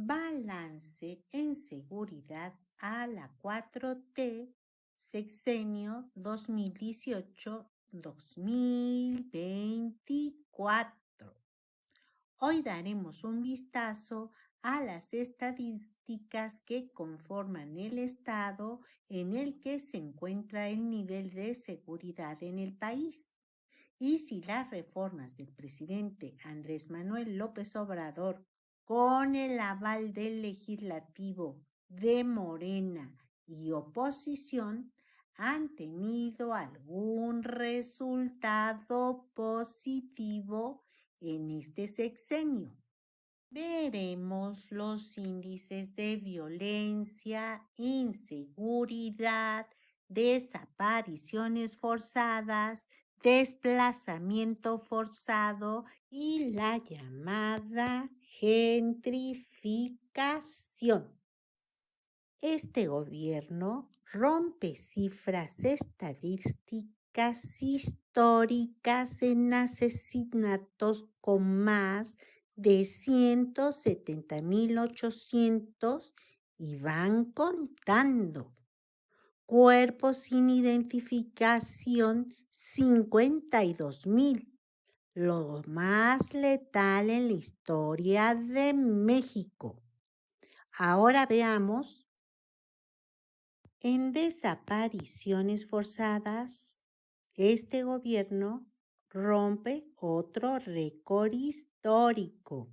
Balance en seguridad a la 4T, sexenio 2018-2024. Hoy daremos un vistazo a las estadísticas que conforman el estado en el que se encuentra el nivel de seguridad en el país y si las reformas del presidente Andrés Manuel López Obrador, con el aval del legislativo de Morena y oposición, han tenido algún resultado positivo en este sexenio. Veremos los índices de violencia, inseguridad, desapariciones forzadas, desplazamiento forzado y la llamada gentrificación. Este gobierno rompe cifras estadísticas históricas en asesinatos con más de 170.800 y van contando. Cuerpos sin identificación 52.000, lo más letal en la historia de México. Ahora veamos. En desapariciones forzadas, este gobierno rompe otro récord histórico.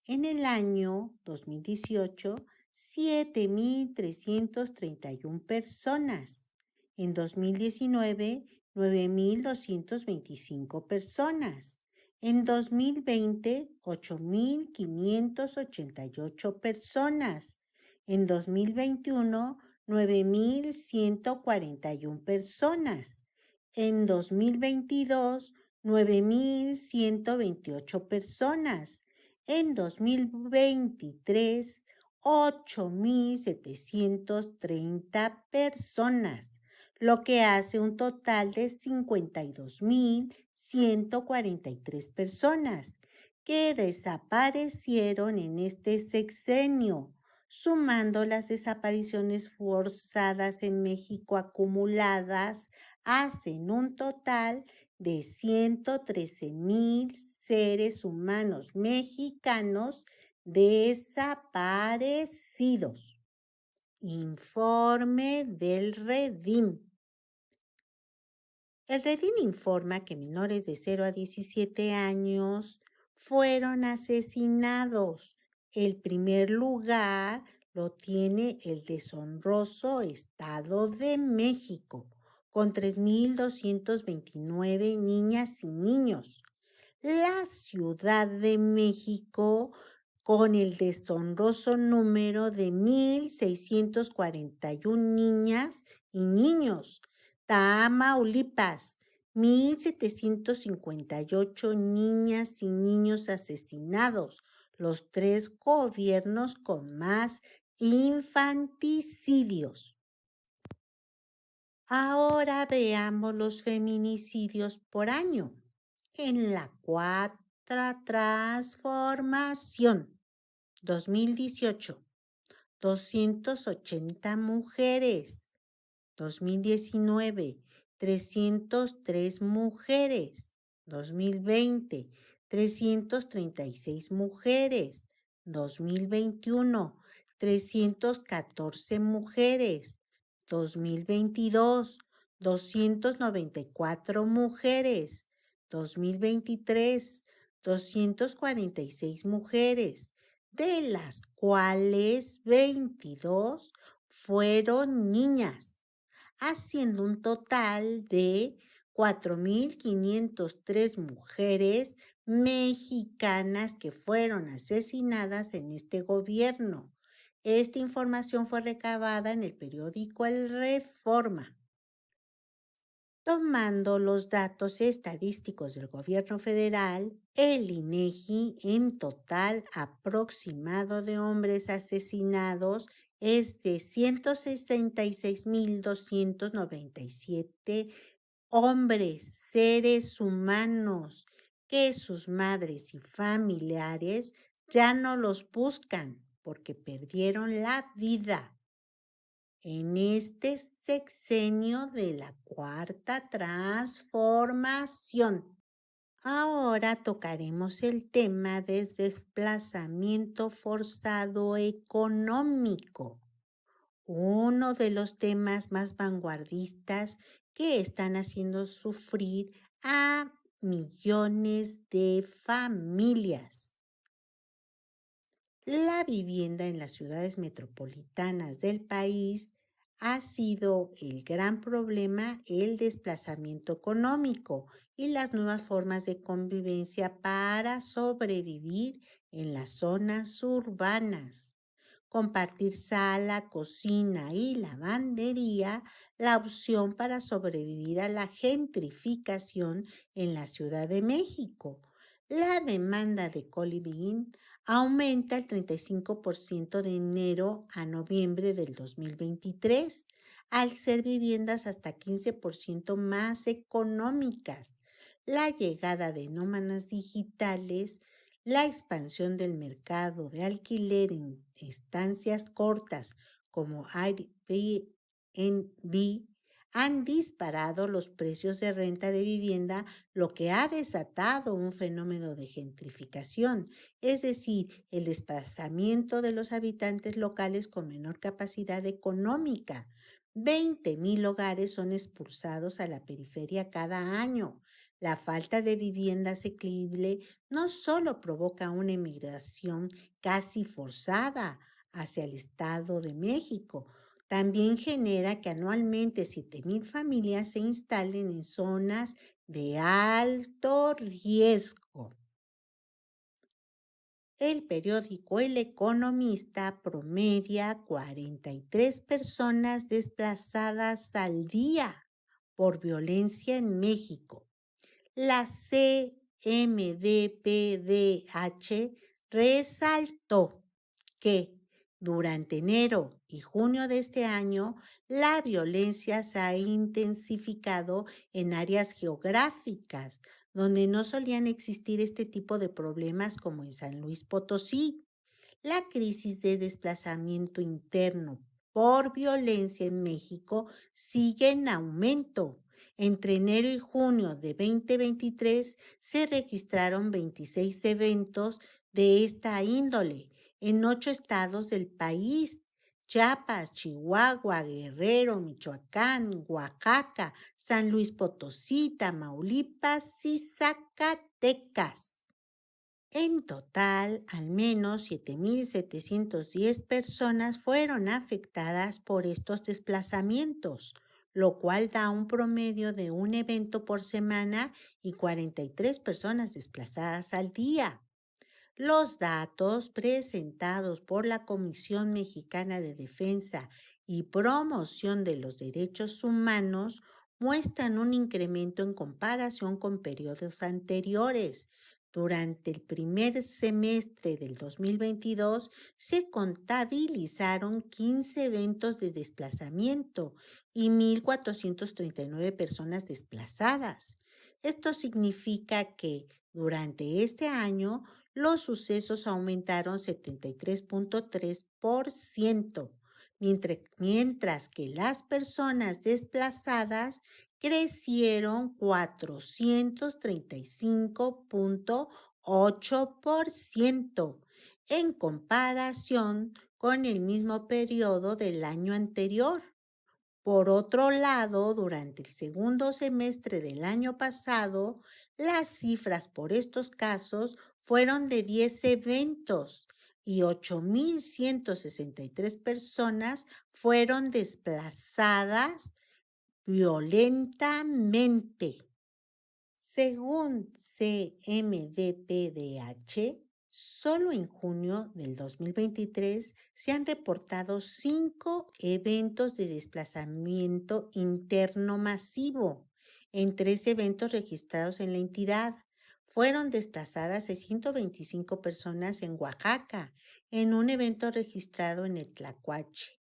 En el año 2018, 7.331 personas. En 2019, 9.225 personas. En 2020, 8.588 personas. En 2021, 9.141 personas. En 2022, 9.128 personas. En 2023, 8.730 personas, lo que hace un total de 52.143 personas que desaparecieron en este sexenio, sumando las desapariciones forzadas en México acumuladas, hacen un total de 113.000 seres humanos mexicanos desaparecidos. Informe del Redim. El Redim informa que menores de 0 a 17 años fueron asesinados. El primer lugar lo tiene el deshonroso Estado de México, con 3.229 niñas y niños. La Ciudad de México, con el deshonroso número de 1.641 niñas y niños. Tamaulipas, 1.758 niñas y niños asesinados, los 3 gobiernos con más infanticidios. Ahora veamos los feminicidios por año. En la cuarta transformación, 2018, 280 mujeres. 2019, 303 mujeres. 2020, 336 mujeres. 2021, 314 mujeres. 2022, 294 mujeres. 2023, 246 mujeres, de las cuales 22 fueron niñas, haciendo un total de 4.503 mujeres mexicanas que fueron asesinadas en este gobierno. Esta información fue recabada en el periódico El Reforma. Tomando los datos estadísticos del gobierno federal, el INEGI en total aproximado de hombres asesinados es de 166.297 hombres, seres humanos, que sus madres y familiares ya no los buscan, porque perdieron la vida en este sexenio de la Cuarta Transformación. Ahora tocaremos el tema de desplazamiento forzado económico, uno de los temas más vanguardistas que están haciendo sufrir a millones de familias. La vivienda en las ciudades metropolitanas del país ha sido el gran problema, el desplazamiento económico y las nuevas formas de convivencia para sobrevivir en las zonas urbanas. Compartir sala, cocina y lavandería, la opción para sobrevivir a la gentrificación en la Ciudad de México. La demanda de co-living aumenta el 35% de enero a noviembre del 2023, al ser viviendas hasta 15% más económicas. La llegada de nómadas digitales, la expansión del mercado de alquiler en estancias cortas como Airbnb han disparado los precios de renta de vivienda, lo que ha desatado un fenómeno de gentrificación, es decir, el desplazamiento de los habitantes locales con menor capacidad económica. 20,000 hogares son expulsados a la periferia cada año. La falta de vivienda asequible no solo provoca una emigración casi forzada hacia el Estado de México, también genera que anualmente 7,000 familias se instalen en zonas de alto riesgo. El periódico El Economista promedia 43 personas desplazadas al día por violencia en México. La CMDPDH resaltó que durante enero y junio de este año, la violencia se ha intensificado en áreas geográficas donde no solían existir este tipo de problemas como en San Luis Potosí. La crisis de desplazamiento interno por violencia en México sigue en aumento. Entre enero y junio de 2023 se registraron 26 eventos de esta índole en 8 estados del país: Chiapas, Chihuahua, Guerrero, Michoacán, Oaxaca, San Luis Potosí, Tamaulipas y Zacatecas. En total, al menos 7,710 personas fueron afectadas por estos desplazamientos, lo cual da un promedio de un evento por semana y 43 personas desplazadas al día. Los datos presentados por la Comisión Mexicana de Defensa y Promoción de los Derechos Humanos muestran un incremento en comparación con periodos anteriores. Durante el primer semestre del 2022 se contabilizaron 15 eventos de desplazamiento y 1,439 personas desplazadas. Esto significa que durante este año los sucesos aumentaron 73,3%, mientras que las personas desplazadas crecieron 435,8% en comparación con el mismo periodo del año anterior. Por otro lado, durante el segundo semestre del año pasado, las cifras por estos casos fueron de 10 eventos y 8,163 personas fueron desplazadas violentamente. Según CMDPDH, solo en junio del 2023 se han reportado 5 eventos de desplazamiento interno masivo. En 3 eventos registrados en la entidad, fueron desplazadas 625 personas en Oaxaca, en un evento registrado en el Tlacuache.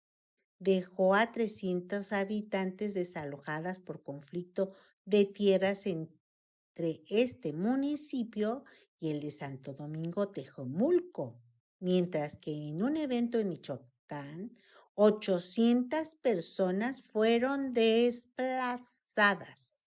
Dejó a 300 habitantes desalojadas por conflicto de tierras entre este municipio y el de Santo Domingo Tejomulco. mientras que en un evento en Michoacán, 800 personas fueron desplazadas.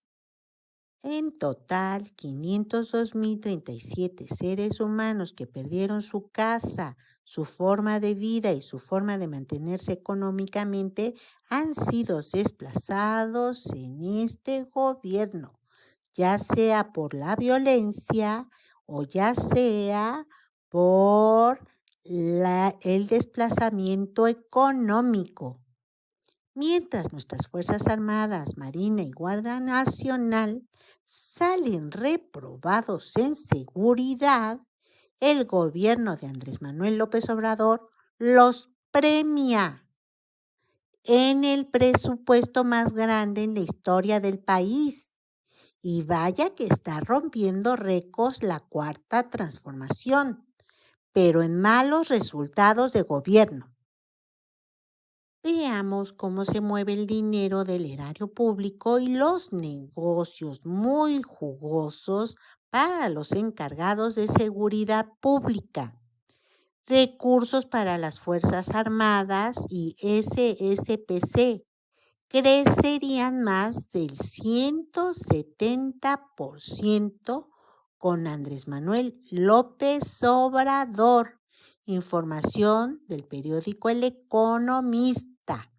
En total, 502.037 seres humanos que perdieron su casa, su forma de vida y su forma de mantenerse económicamente han sido desplazados en este gobierno, ya sea por la violencia o ya sea por el desplazamiento económico. Mientras nuestras Fuerzas Armadas, Marina y Guardia Nacional salen reprobados en seguridad, el gobierno de Andrés Manuel López Obrador los premia en el presupuesto más grande en la historia del país. Y vaya que está rompiendo récords la cuarta transformación, pero en malos resultados de gobierno. Veamos cómo se mueve el dinero del erario público y los negocios muy jugosos para los encargados de seguridad pública. Recursos para las Fuerzas Armadas y SSPC crecerían más del 170% con Andrés Manuel López Obrador. Información del periódico El Economista.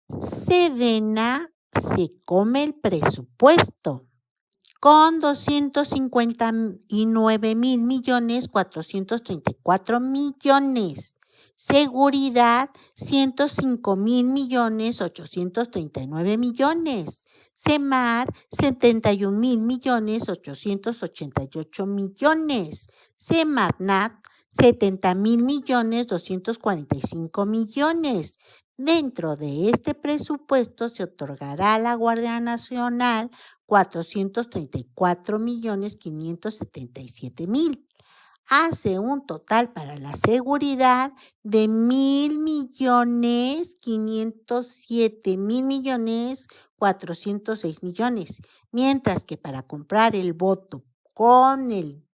Sedena se come el presupuesto con 259.434.000.000. Seguridad, 105.839.000.000. Semar, 71.888.000.000. Semarnat, 70.245.000.000. Dentro de este presupuesto se otorgará a la Guardia Nacional 434.577.000. Hace un total para la seguridad de 1.507.000.406.000.000, mientras que para comprar el voto con el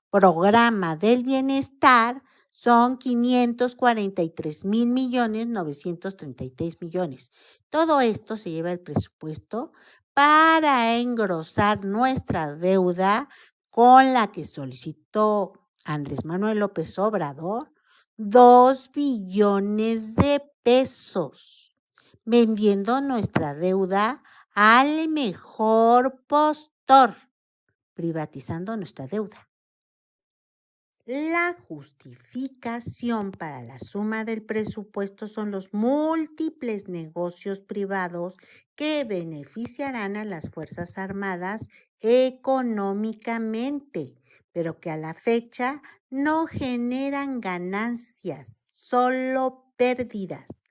programa del bienestar son 543.933.000.000. Todo esto se lleva el presupuesto para engrosar nuestra deuda con la que solicitó Andrés Manuel López Obrador 2 billones de pesos, vendiendo nuestra deuda al mejor postor, privatizando nuestra deuda. La justificación para la suma del presupuesto son los múltiples negocios privados que beneficiarán a las Fuerzas Armadas económicamente, pero que a la fecha no generan ganancias, solo pérdidas.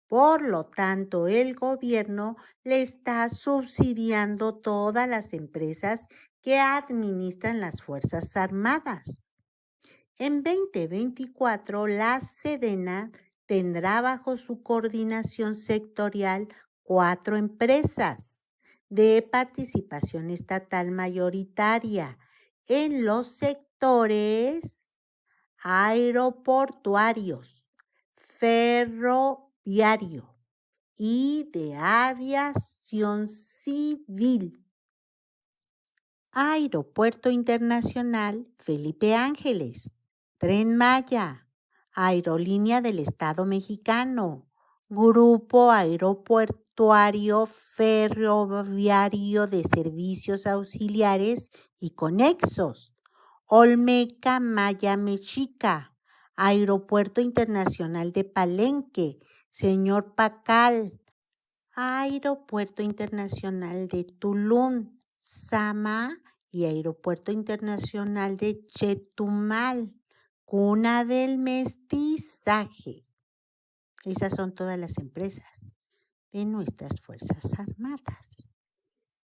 Por lo tanto, el gobierno le está subsidiando todas las empresas que administran las Fuerzas Armadas. En 2024, la Sedena tendrá bajo su coordinación sectorial 4 empresas de participación estatal mayoritaria en los sectores aeroportuarios, ferroviario y de aviación civil. Aeropuerto Internacional Felipe Ángeles, Tren Maya, Aerolínea del Estado Mexicano, Grupo Aeroportuario Ferroviario de Servicios Auxiliares y Conexos, Olmeca Maya Mexica, Aeropuerto Internacional de Palenque, Señor Pacal, Aeropuerto Internacional de Tulum, Sama y Aeropuerto Internacional de Chetumal, cuna del mestizaje. Esas son todas las empresas de nuestras Fuerzas Armadas.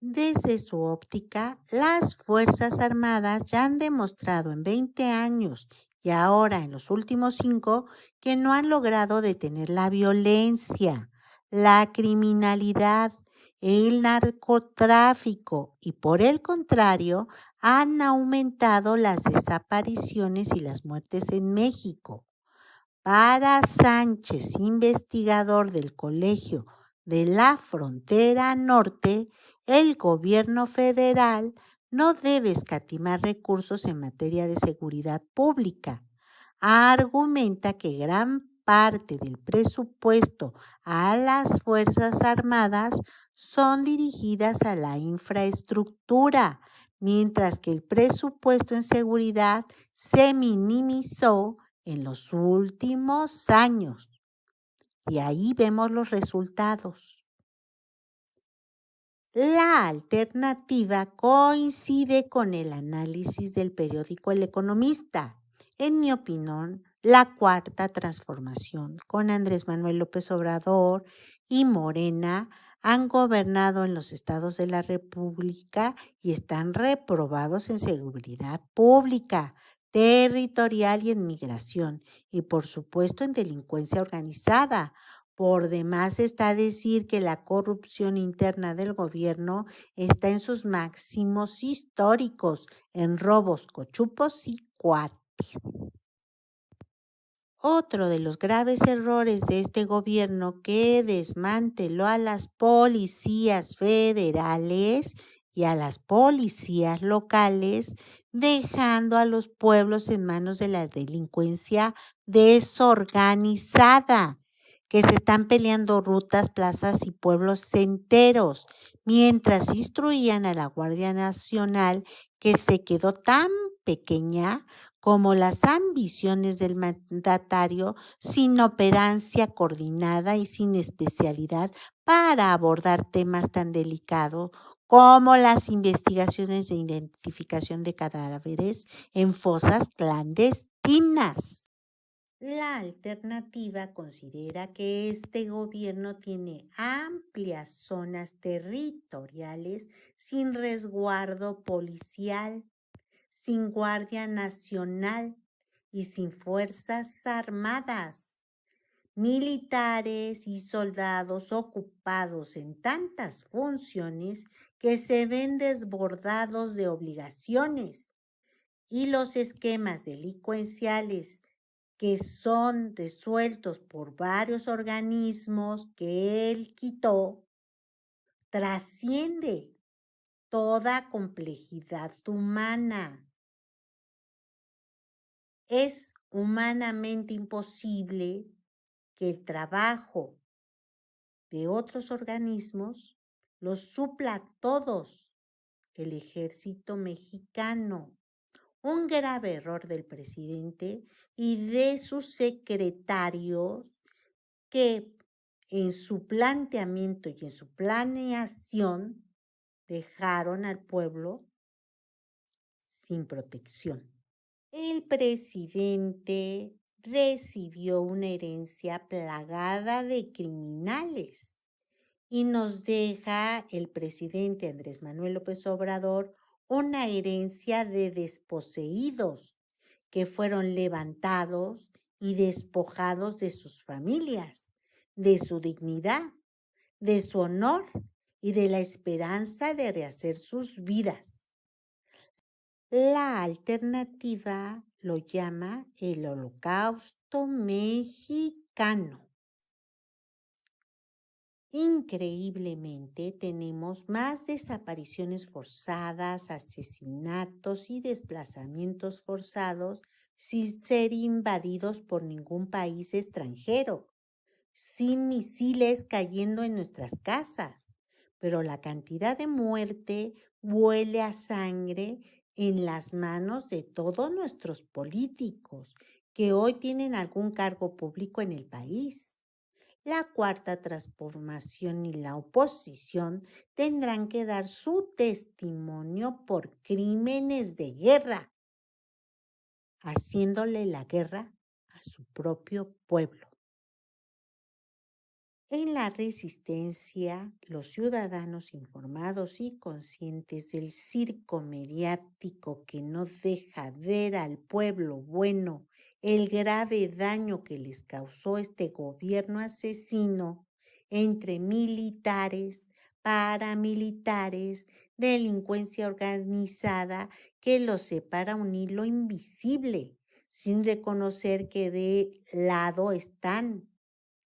Desde su óptica, las Fuerzas Armadas ya han demostrado en 20 años y ahora en los últimos 5 que no han logrado detener la violencia, la criminalidad, el narcotráfico y por el contrario han aumentado las desapariciones y las muertes en México. Para Sánchez, investigador del Colegio de la Frontera Norte, el gobierno federal no debe escatimar recursos en materia de seguridad pública. Argumenta que gran parte del presupuesto a las Fuerzas Armadas son dirigidas a la infraestructura, mientras que el presupuesto en seguridad se minimizó en los últimos años. Y ahí vemos los resultados. La alternativa coincide con el análisis del periódico El Economista. En mi opinión, la cuarta transformación con Andrés Manuel López Obrador y Morena han gobernado en los estados de la República y están reprobados en seguridad pública, territorial y en migración, y por supuesto en delincuencia organizada. Por demás está decir que la corrupción interna del gobierno está en sus máximos históricos, en robos, cochupos y cuates. Otro de los graves errores de este gobierno que desmanteló a las policías federales y a las policías locales, dejando a los pueblos en manos de la delincuencia desorganizada, que se están peleando rutas, plazas y pueblos enteros, mientras instruían a la Guardia Nacional, que se quedó tan pequeña como las ambiciones del mandatario, sin operancia coordinada y sin especialidad para abordar temas tan delicados como las investigaciones de identificación de cadáveres en fosas clandestinas. La alternativa considera que este gobierno tiene amplias zonas territoriales sin resguardo policial, sin Guardia Nacional y sin Fuerzas Armadas, militares y soldados ocupados en tantas funciones que se ven desbordados de obligaciones, y los esquemas delincuenciales que son resueltos por varios organismos que él quitó, trasciende toda complejidad humana. Es humanamente imposible que el trabajo de otros organismos los supla a todos el ejército mexicano. Un grave error del presidente y de sus secretarios que en su planteamiento y en su planeación dejaron al pueblo sin protección. El presidente recibió una herencia plagada de criminales y nos deja el presidente Andrés Manuel López Obrador una herencia de desposeídos que fueron levantados y despojados de sus familias, de su dignidad, de su honor y de la esperanza de rehacer sus vidas. La alternativa lo llama el Holocausto Mexicano. Increíblemente, tenemos más desapariciones forzadas, asesinatos y desplazamientos forzados sin ser invadidos por ningún país extranjero, sin misiles cayendo en nuestras casas, pero la cantidad de muerte huele a sangre en las manos de todos nuestros políticos que hoy tienen algún cargo público en el país. La cuarta transformación y la oposición tendrán que dar su testimonio por crímenes de guerra, haciéndole la guerra a su propio pueblo. En la resistencia, los ciudadanos informados y conscientes del circo mediático que no deja ver al pueblo bueno el grave daño que les causó este gobierno asesino entre militares, paramilitares, delincuencia organizada que los separa un hilo invisible, sin reconocer que de lado están,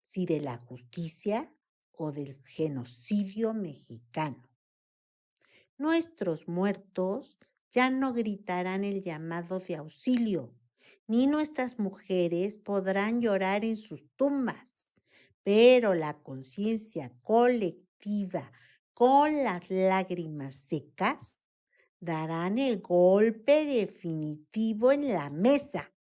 si de la justicia o del genocidio mexicano. Nuestros muertos ya no gritarán el llamado de auxilio, ni nuestras mujeres podrán llorar en sus tumbas, pero la conciencia colectiva con las lágrimas secas darán el golpe definitivo en la mesa.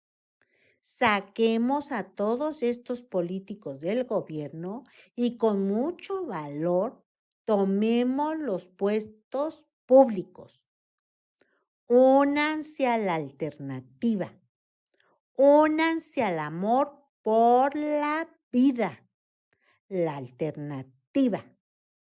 Saquemos a todos estos políticos del gobierno y con mucho valor tomemos los puestos públicos. Únanse a la alternativa. Únanse al amor por la vida. La alternativa.